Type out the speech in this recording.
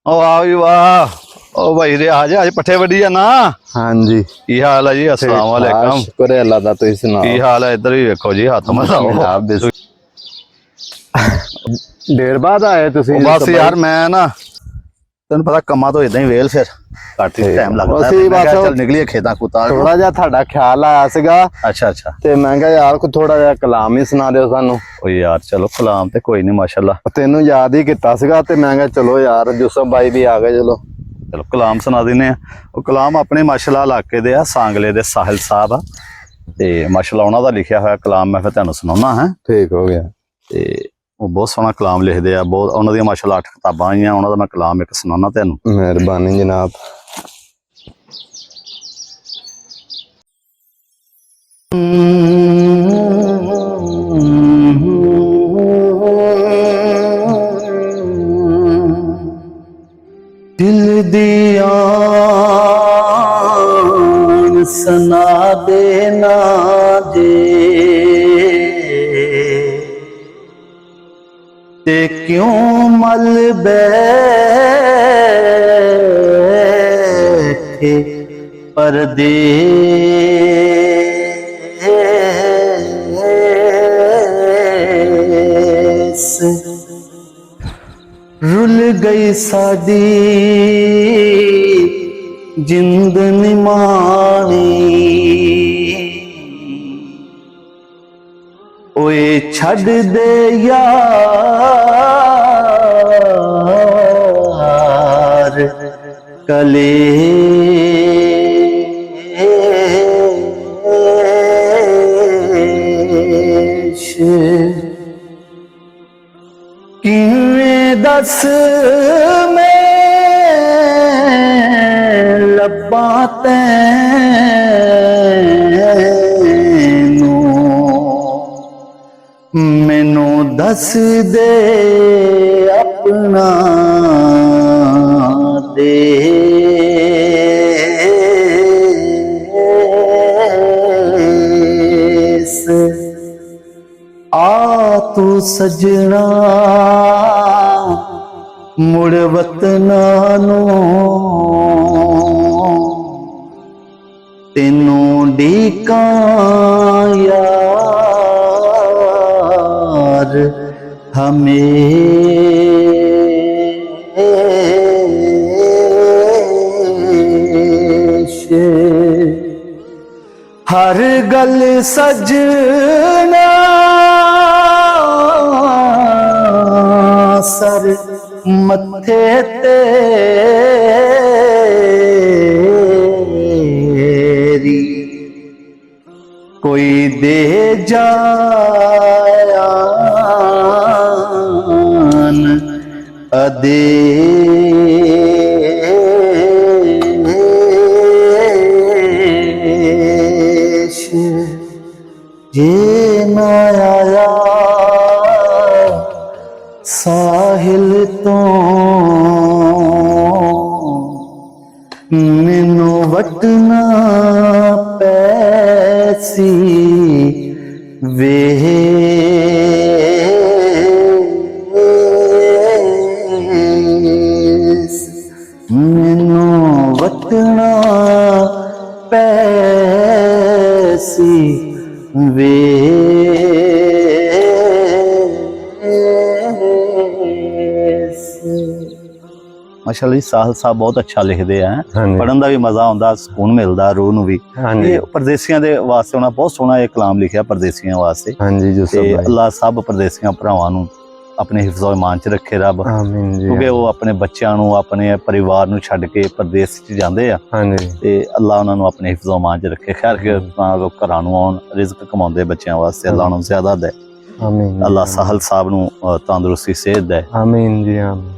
वाह जी वाह। ओ भाई रियाज आज पट्ठे वड्डी जाना। हाँ जी की हाल है जी? अस्सलाम वालेकुम। शुक्र है अल्लाह दा, तुसीं सुनाओ की हाल है? इधर भी देखो जी, हाथ मिलाओ। जनाब। देर बाद आए तुसीं? बस यार मैं ना तेन पता कमा तो इदा ही वेल फिर घट ही टाइम लगता है। मैं कहा चल निकलिए खेतां खूतां। थोड़ा जिहा तुहाडा ख्याल आया सीगा। अच्छा अच्छा। ते मैं कहा यार को थोड़ा जिहा कलाम ही सुना दिओ सानू। ओ यार चलो कलाम ते कोई नहीं माशाल्लाह। तेनू याद ही कीता सीगा ते मैं कहा चलो यार यूसुफ भाई भी आ गए, चलो चलो कलाम सुना देने। वो कलाम अपने माशाल्लाह इलाके दे आ, सांगले दे साहिल साहब आ ते माशाल्लाह उन्हां दा लिखिया होया कलाम मैं फिर तुहानू सुनाउणा है। ठीक हो गया। ते वो बहुत सोहना कलाम लिखते हैं, बहुत उन्होंने दी माशाल्लाह 8 किताबां आईयां। उन्होंने मैं कलाम एक सुनाना तुहानू। मेहरबानी जनाब। दिल दिया सना देना जे ते क्यों मल बैठे परदेस। रुल गई साडी जिंद निमानी, ओए छड़ दे यार कलेश। किवें दस मैं लब्बां तैनू, मैनू दस दे अपना देस। आ तू सजना मुड़ वतना नू, तेनू डीकां यार हमेश। हर गल सजना सर मथे तेरी, कोई दे जान आदेश। जे ना आया साहिल तो मैनू वटना पैसी वेस। मैनू वटना पैसी माशाअल्लाह साहिल साहब बहुत अच्छा लिखते हैं। पढ़न का भी मजा आता, सुकून मिलता रूह नूं भी। परदेसियां दे वास्ते उन्हें बहुत सोहना एक कलाम लिखिया परदेसियां वास्ते। अल्लाह सब परदेसियां भरावां नूं अपने हिफ्ज़ो ईमान च रखे रब, क्योंकि वो अपने बच्चों नूं अपने परिवार नूं छड्ड के परदेस च जांदे आ ते अल्लाह उन्हां नूं अपने हिफ्ज़ो ईमान च रखे। खैर के घरां नूं आउण रिज़्क कमाउंदे बच्चों वास्ते अल्लाह उन्हां नूं ज़्यादा दे। अल्लाह साहिल साहब नूं तंदुरुस्ती सेहत दे। आमीन जी आमीन।